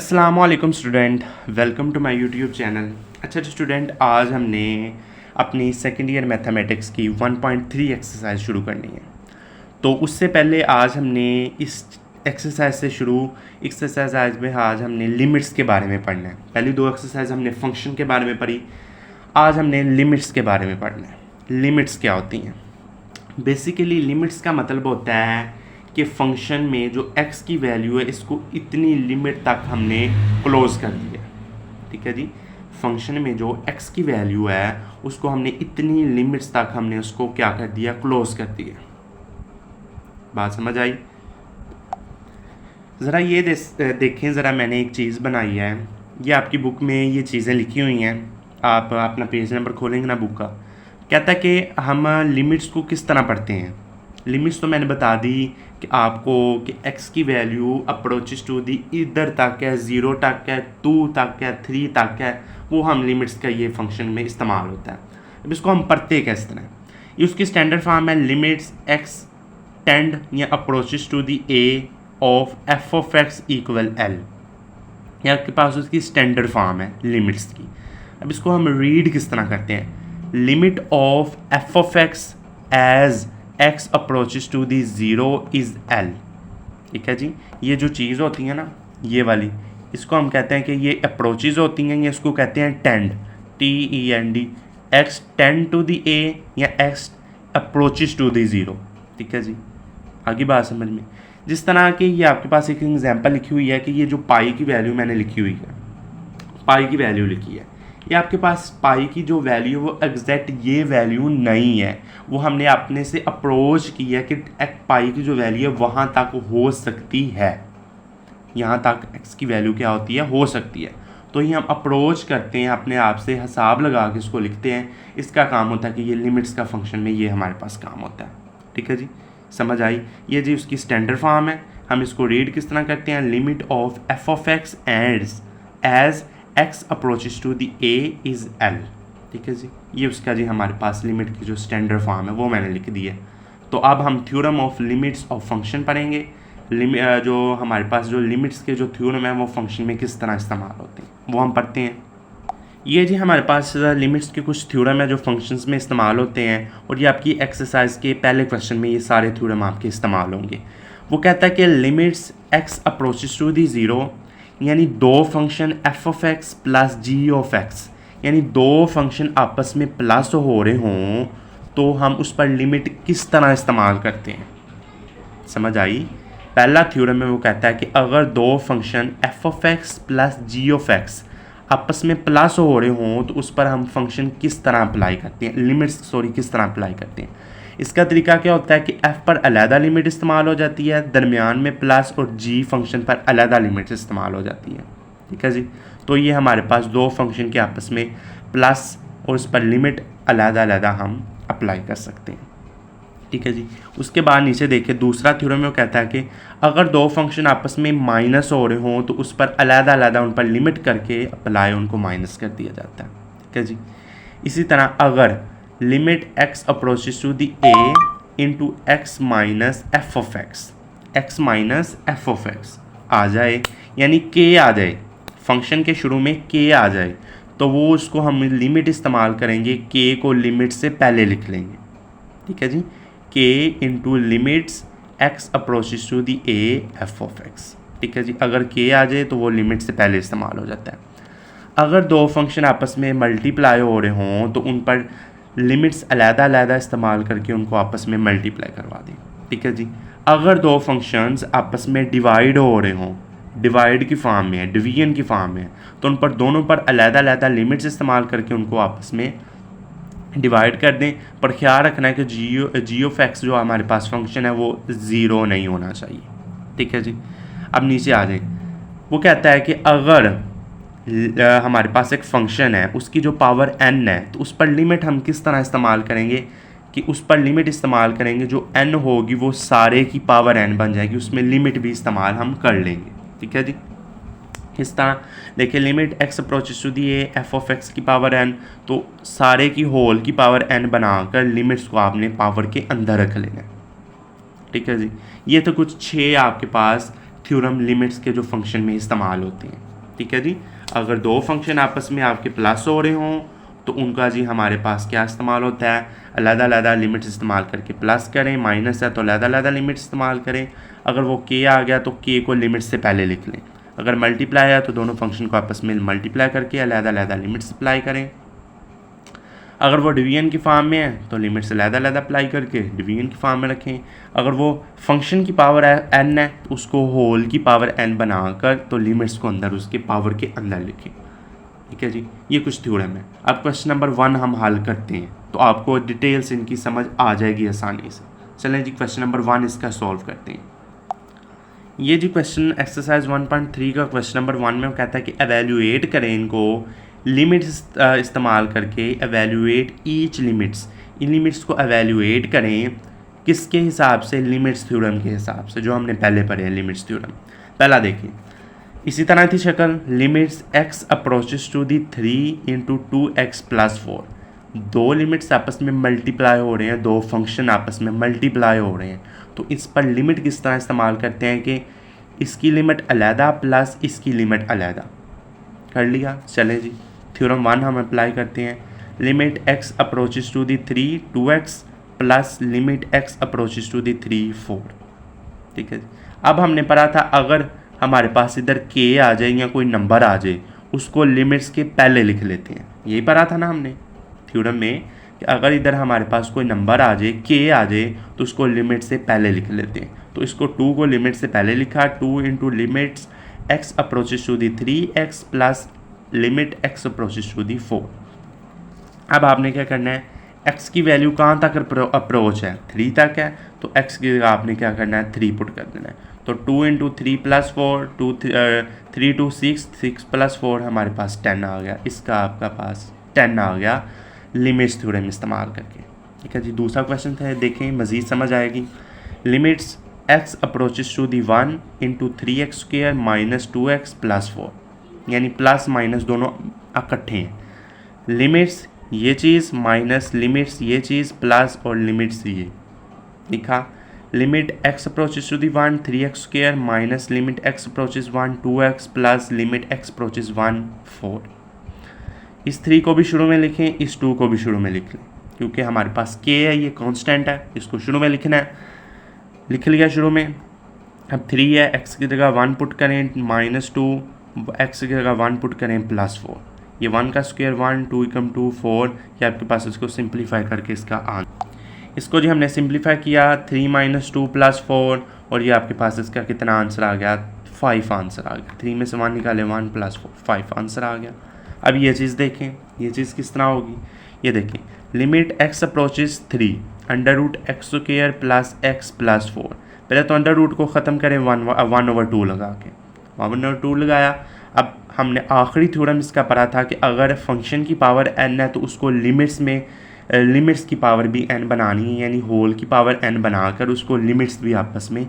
अस्सलाम वालेकुम student, welcome to my YouTube channel. अच्छा स्टूडेंट, आज हमने अपनी सेकेंड ईयर मैथमेटिक्स की 1.3 एक्सरसाइज शुरू करनी है। तो उससे पहले आज हमने इस एक्सरसाइज से शुरू एक्सरसाइज में आज हमने लिमिट्स के बारे में पढ़ना है। पहली दो एक्सरसाइज हमने फंक्शन के बारे में पढ़ी, आज हमने लिमिट्स के बारे में पढ़ना है। लिमिट्स क्या होती हैं? बेसिकली लिमिट्स का मतलब होता है कि फंक्शन में जो x की वैल्यू है इसको इतनी लिमिट तक हमने क्लोज़ कर दिया। ठीक है जी, फंक्शन में जो x की वैल्यू है उसको हमने इतनी लिमिट्स तक हमने उसको क्या कर दिया, क्लोज़ कर दिया। बात समझ आई? ज़रा ये देखें ज़रा, मैंने एक चीज़ बनाई है, ये आपकी बुक में ये चीज़ें लिखी हुई हैं। आप अपना पेज नंबर खोलेंगे ना बुक का, कहता है कि हम लिमिट्स को किस तरह पढ़ते हैं। लिमिट्स तो मैंने बता दी कि आपको कि x की वैल्यू अप्रोचेस टू दी इधर तक है, 0 तक है, 2 तक है, 3 तक है, वो हम लिमिट्स का ये फंक्शन में इस्तेमाल होता है। अब इसको हम पढ़ते किस तरह, ये उसकी स्टैंडर्ड फॉर्म है, लिमिट्स x टेंड या approaches to the a of f of x equal l। ये आपके पास उसकी स्टैंडर्ड फॉर्म है लिमिट्स की। अब इसको हम रीड किस तरह करते हैं, limit of f of x as x approaches to the 0 is l। ठीक है जी, ये जो चीज़ होती है ना ये वाली, इसको हम कहते हैं कि ये अप्रोचेस होती हैं, ये इसको कहते हैं tend, TEND, x tend to the a या x अप्रोचेस टू दी 0। ठीक है जी, आगे बात समझ में। जिस तरह की ये आपके पास एक एग्जांपल लिखी हुई है कि ये जो पाई की वैल्यू मैंने लिखी हुई है, पाई की वैल्यू लिखी है, ये आपके पास पाई की जो वैल्यू वो एग्जैक्ट ये वैल्यू नहीं है, वो हमने अपने से अप्रोच की है कि पाई की जो वैल्यू है वहाँ तक हो सकती है, यहाँ तक एक्स की वैल्यू क्या होती है, हो सकती है। तो ये हम अप्रोच करते हैं, अपने आप से हिसाब लगा के इसको लिखते हैं। इसका काम होता है कि ये लिमिट्स का फंक्शन में ये हमारे पास काम होता है। ठीक है जी, समझ आई? ये जी उसकी स्टैंडर्ड फॉर्म है। हम इसको रीड किस तरह करते हैं, limit of f of x as x approaches to the a is l। ठीक है जी, ये उसका जी हमारे पास लिमिट की जो स्टैंडर्ड फॉर्म है वो मैंने लिख दी है। तो अब हम theorem of limits of function पढ़ेंगे। जो हमारे पास जो लिमिट्स के जो थ्योरम है वो फंक्शन में किस तरह इस्तेमाल होते हैं वो हम पढ़ते हैं। ये जी हमारे पास लिमिट्स के कुछ थ्योरम है जो फंक्शंस में इस्तेमाल होते हैं, और ये आपकी एक्सरसाइज के पहले क्वेश्चन में ये सारे थ्योरम आपके इस्तेमाल होंगे। वो कहता है कि limits x approaches to the 0, यानी दो function f of x plus g of x, यानी दो फंक्शन आपस में प्लस हो रहे हों तो हम उस पर लिमिट किस तरह इस्तेमाल करते हैं। समझ आई? पहला थ्योरम में वो कहता है कि अगर दो function f of x plus g of x आपस में प्लस हो रहे हों तो उस पर हम फंक्शन किस तरह अप्लाई करते हैं, किस तरह अप्लाई करते हैं। इसका तरीका क्या होता है कि f पर अलहदा लिमिट इस्तेमाल हो जाती है, दरमियान में प्लस, और g फंक्शन पर अलहदा लिमिट इस्तेमाल हो जाती है। ठीक है जी, तो ये हमारे पास दो फंक्शन के आपस में प्लस और उस पर लिमिट अलहदा हम अप्लाई कर सकते हैं। ठीक है जी, उसके बाद नीचे देखिए दूसरा थ्योरम में वो कहता है कि अगर दो फंक्शन आपस में माइनस हो रहे हों तो उस पर अलहदा उन पर लिमिट करके अप्लाई उनको माइनस कर दिया जाता है। ठीक है जी, इसी तरह अगर limit x approaches to the a into x minus f of x आ जाए, यानी k आ जाए, फंक्शन के शुरू में k आ जाए, तो वो उसको हम लिमिट इस्तेमाल करेंगे, k को लिमिट से पहले लिख लेंगे। ठीक है जी, k into limits x approaches to the a f of x। ठीक है जी, अगर k आ जाए तो वो लिमिट से पहले इस्तेमाल हो जाता है। अगर दो फंक्शन आपस में मल्टीप्लाई हो रहे हों तो उन पर लिमिट्स अलहदा इस्तेमाल करके उनको आपस में मल्टीप्लाई करवा दें। ठीक है जी, अगर दो फंक्शंस आपस में डिवाइड हो रहे हों, डिवाइड की फॉर्म में है, डिवीजन की फॉर्म में है, तो उन पर दोनों पर अलहदा लिमिट्स इस्तेमाल करके उनको आपस में डिवाइड कर दें। पर ख्याल रखना है कि जी ऑफ एक्स जो हमारे पास फंक्शन है वो 0 नहीं होना चाहिए। ठीक है जी, अब नीचे आ जाए। वो कहता है कि अगर हमारे पास एक फंक्शन है, उसकी जो पावर n है, तो उस पर लिमिट हम किस तरह इस्तेमाल करेंगे कि उस पर लिमिट इस्तेमाल करेंगे जो n होगी वो सारे की पावर n बन जाएगी, उसमें लिमिट भी इस्तेमाल हम कर लेंगे। ठीक है जी, इस तरह देखिए limit x approaches to the a f of x की पावर n, तो सारे की होल की पावर n बनाकर लिमिट्स को आपने पावर के अंदर रख लेना है। ठीक है जी, ये तो कुछ 6 आपके पास थ्योरम लिमिट्स के जो फंक्शन में इस्तेमाल होते हैं। ठीक है जी। अगर दो फंक्शन आपस में आपके प्लस हो रहे हों तो उनका जी हमारे पास क्या इस्तेमाल होता है, अलग-अलग लिमिट्स इस्तेमाल करके प्लस करें, माइनस है तो अलग-अलग लिमिट इस्तेमाल करें। अगर वो के आ गया तो के को लिमिट से पहले लिख लें। अगर मल्टीप्लाई है तो दोनों फंक्शन को आपस में मल्टीप्लाई करके अलग-अलग लिमिट्स अप्लाई करें। अगर वो डिवीजन की फॉर्म में है तो लिमिट्स अलग-अलग अप्लाई करके डिवीजन की फॉर्म में रखें। अगर वो फंक्शन की पावर n है तो उसको होल की पावर n बनाकर तो लिमिट्स को अंदर उसके पावर के अंदर लिखें। ठीक है जी, ये कुछ थ्योरम है। अब क्वेश्चन नंबर 1 हम हल करते हैं तो आपको डिटेल्स इनकी समझ आ जाएगी आसानी से। चलें जी, क्वेश्चन नंबर 1 इसका सॉल्व करते हैं। ये जी क्वेश्चन एक्सरसाइज 1.3 का क्वेश्चन नंबर 1 में वो कहता है कि एवेल्यूएट करें इनको लिमिट्स इस्तेमाल करके, एवेल्यूएट ईच लिमिट्स, इन लिमिट्स को एवेल्यूएट करें किसके हिसाब से, लिमिट्स थ्योरम के हिसाब से, जो हमने पहले पढ़े हैं लिमिट्स थ्योरम। पहला देखिए, इसी तरह थी शक्ल, limits x approaches to the 3 into 2x plus 4। दो लिमिट्स आपस में मल्टीप्लाई हो रहे हैं, दो फंक्शन आपस में मल्टीप्लाई हो रहे हैं, तो इस पर लिमिट किस तरह इस्तेमाल करते हैं कि इसकी लिमिट अलहदा प्लस इसकी लिमिट अलहदा। कर लिया। चलें जी, थ्योरम 1 हम अप्लाई करते हैं। Limit x approaches to the 3 2x plus limit x approaches to the 3 4। ठीक है जी। अब हमने पढ़ा था अगर हमारे पास इधर k आ जाए या कोई नंबर आ जाए उसको लिमिट्स के पहले लिख लेते हैं। यही पढ़ा था ना हमने थ्योरम में कि अगर इधर हमारे पास कोई नंबर आ जाए, k आ जाए, तो उसको लिमिट से पहले लिख लेते हैं। तो इसको 2 को लिमिट से पहले लिखा, 2 into limits x approaches to the 3x plus limit x approaches to the 4। अब आपने क्या करना है, x की वैल्यू कहाँ तक अप्रोच है, 3 तक है, तो x की जगह आपने क्या करना है, 3 पुट कर देना है। तो 2 इंटू 3 प्लस 4, 3 टू 6, 6 प्लस 4 हमारे पास 10 आ गया। इसका आपका पास 10 आ गया लिमिट्स थ्योरम इस्तेमाल करके। ठीक है जी। दूसरा क्वेश्चन था, देखें मज़ीद समझ आएगी। Limits x approaches to the 1 into 3x square minus 2x plus 4, यानी प्लस माइनस दोनों इकट्ठे हैं। लिमिट्स ये चीज़ माइनस लिमिट्स ये चीज़ प्लस और लिमिट्स ये लिखा। Limit x approaches to the 1 3x square minus limit x approaches 1 2x plus limit x approaches 1 4। इस 3 को भी शुरू में लिखें, इस 2 को भी शुरू में लिख लें, क्योंकि हमारे पास k है, ये कांस्टेंट है, इसको शुरू में लिखना है। लिख लिया शुरू में। अब 3 है, x की जगह 1 पुट करें, माइनस 2, x की जगह 1 पुट करें, प्लस 4। ये 1 का स्क्वायर 1, 2 एकम 2 4, ये आपके पास इसको सिंप्लीफाई करके इसका आंसर। इसको जी हमने सिंप्लीफाई किया, 3 माइनस 2 प्लस 4, और ये आपके पास इसका कितना आंसर आ गया, 5 आंसर आ गया। 3 में से 1 निकाले, 1 प्लस 4 5 आंसर आ गया। अब ये चीज़ देखें, ये चीज़ किस तरह होगी, ये देखें। Limit x approaches 3 under root x square plus x plus 4। पहले तो अंडर रूट को ख़त्म करें 1/2 लगा के, 1/2 लगाया। अब हमने आखिरी थ्योरम इसका पढ़ा था कि अगर फंक्शन की पावर n है तो उसको लिमिट्स में लिमिट्स की पावर भी n बनानी है, यानी होल की पावर n बनाकर उसको लिमिट्स भी आपस में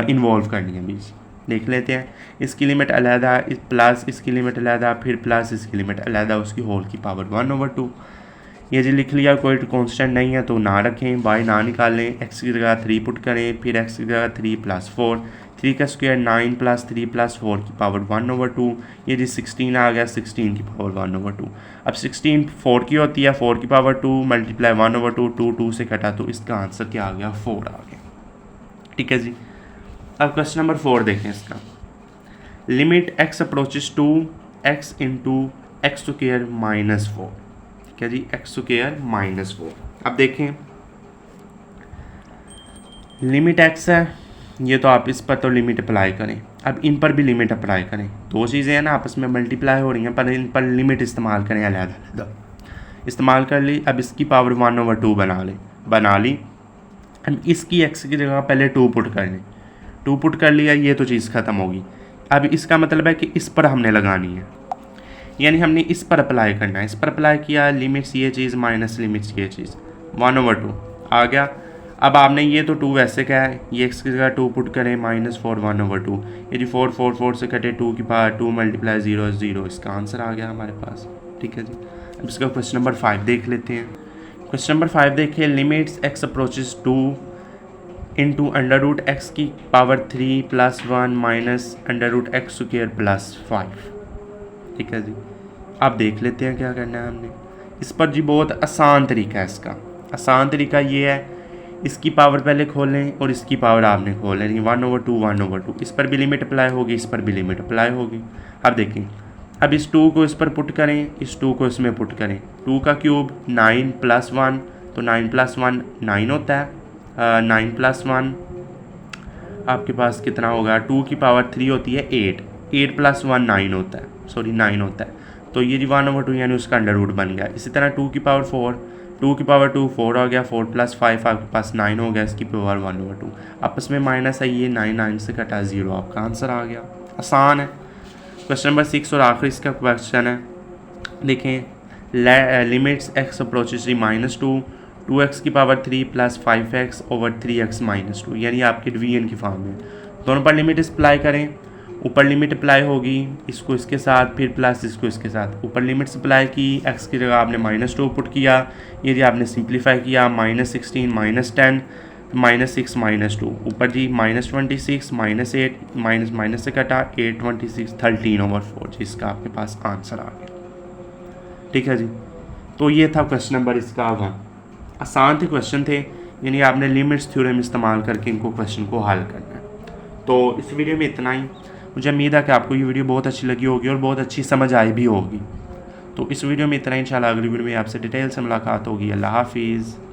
इन्वॉल्व करनी है बीच। देख लेते हैं, इसकी लिमिट अलहदा, प्लस इसकी लिमिट अलहदा, फिर प्लस इसकी लिमिट अलहदा, उसकी होल की पावर 1/2। ये जी लिख लिया, कोई कांस्टेंट नहीं है तो ना रखें, बाई ना निकालें, x की जगह 3 पुट करें, फिर x की जगह 3 प्लस 4, 3 का स्क्वायर 9 प्लस 3 प्लस 4 की पावर 1/2। ये जी 16 आ गया, 16 की पावर 1/2। अब 16 4 की होती है, 4 की पावर 2 मल्टीप्लाई 1/2, 2 2 से कटा तो इसका आंसर क्या आ गया, 4 आ गया। ठीक है जी। अब क्वेश्चन नंबर 4 देखें इसका। Limit x approaches two x into x square minus 4। ठीक है जी, एक्स स्क्वायर माइनस 4। अब देखें, लिमिट x है, ये तो आप इस पर तो लिमिट अप्लाई करें, अब इन पर भी लिमिट अप्लाई करें। दो चीज़ें हैं ना आपस में मल्टीप्लाई हो रही हैं, पर इन पर लिमिट इस्तेमाल करें, अलग-अलग इस्तेमाल कर ली। अब इसकी पावर 1/2 बना ली। अब इसकी x की जगह पहले 2 पुट कर लें, 2 पुट कर लिया, ये तो चीज़ ख़त्म होगी। अब इसका मतलब है कि इस पर हमने लगानी है, यानी हमने इस पर अप्लाई करना है। इस पर अप्लाई किया, लिमिट्स ये चीज़ माइनस लिमिट्स ये चीज़, 1/2 आ गया। अब आपने ये तो 2 वैसे क्या है, ये x की जगह 2 पुट करें, -4 1/2। ये जी 4 4 4 से कटे, 2 की पावर 2 मल्टीप्लाई 0 0, इसका आंसर आ गया हमारे पास। ठीक है जी। अब इसका क्वेश्चन नंबर 5 देख लेते हैं। क्वेश्चन नंबर 5 देखिए, limits x approaches 2 into under root x की power 3 plus 1 minus under root x square plus 5। ठीक है जी, अब देख लेते हैं क्या करना है हमने इस पर जी। बहुत आसान तरीका है इसका। आसान तरीका ये है, इसकी पावर पहले खोलें और इसकी पावर आपने खोल लेनी 1/2 1/2। इस पर भी लिमिट अप्लाई होगी, इस पर भी लिमिट अप्लाई होगी। अब देखें, अब इस 2 को इस पर पुट करें, इस 2 को इसमें पुट करें। 2 का क्यूब 9 + 1, तो 9 + 1 9 होता है। 9 + 1 आपके पास कितना होगा, 2 की पावर 3 होती है 8, 8 + 1 9 होता है, सॉरी 9 होता है। तो ये 1/2 यानी उसका अंडर रूट बन गया। इसी तरह 2 की पावर 4, 2 की पावर 2 4 हो गया, 4 + 5 आपके पास 9 हो गया, इसकी पावर 1/2। आपस में माइनस है, ये 9 9 से कटा 0, आपका आंसर आ गया। आसान है। क्वेश्चन नंबर 6 और आखिरी इसका क्वेश्चन है। देखें, लिमिट्स x अप्रोचेस -2, 2x की पावर 3 + 5x / 3x - 2, यानी आपके डिवीजन की फॉर्म में। दोनों पर लिमिट अप्लाई करें। ऊपर लिमिट अप्लाई होगी इसको इसके साथ, फिर प्लस इसको इसके साथ। ऊपर लिमिट्स अप्लाई की, x की जगह आपने -2 पुट किया, ये जी आपने सिंप्लीफाई किया, -16 -10 -6 -2, ऊपर जी -26 -8 माइनस से कटा 8 26 13/4 जी, इसका आपके पास आंसर आ गया। ठीक है जी, तो ये था क्वेश्चन नंबर इसका 1। आसान थे क्वेश्चन थे, यानी आपने लिमिट्स थ्योरम इस्तेमाल करके इनको क्वेश्चन को हल करना है। तो इस वीडियो में इतना ही। मुझे उम्मीद है कि आपको ये वीडियो बहुत अच्छी लगी होगी और बहुत अच्छी समझ आई भी होगी। तो इस वीडियो में इतना ही। इंशाल्लाह अगली वीडियो में आपसे डिटेल से मुलाकात होगी। अल्लाह हाफिज़।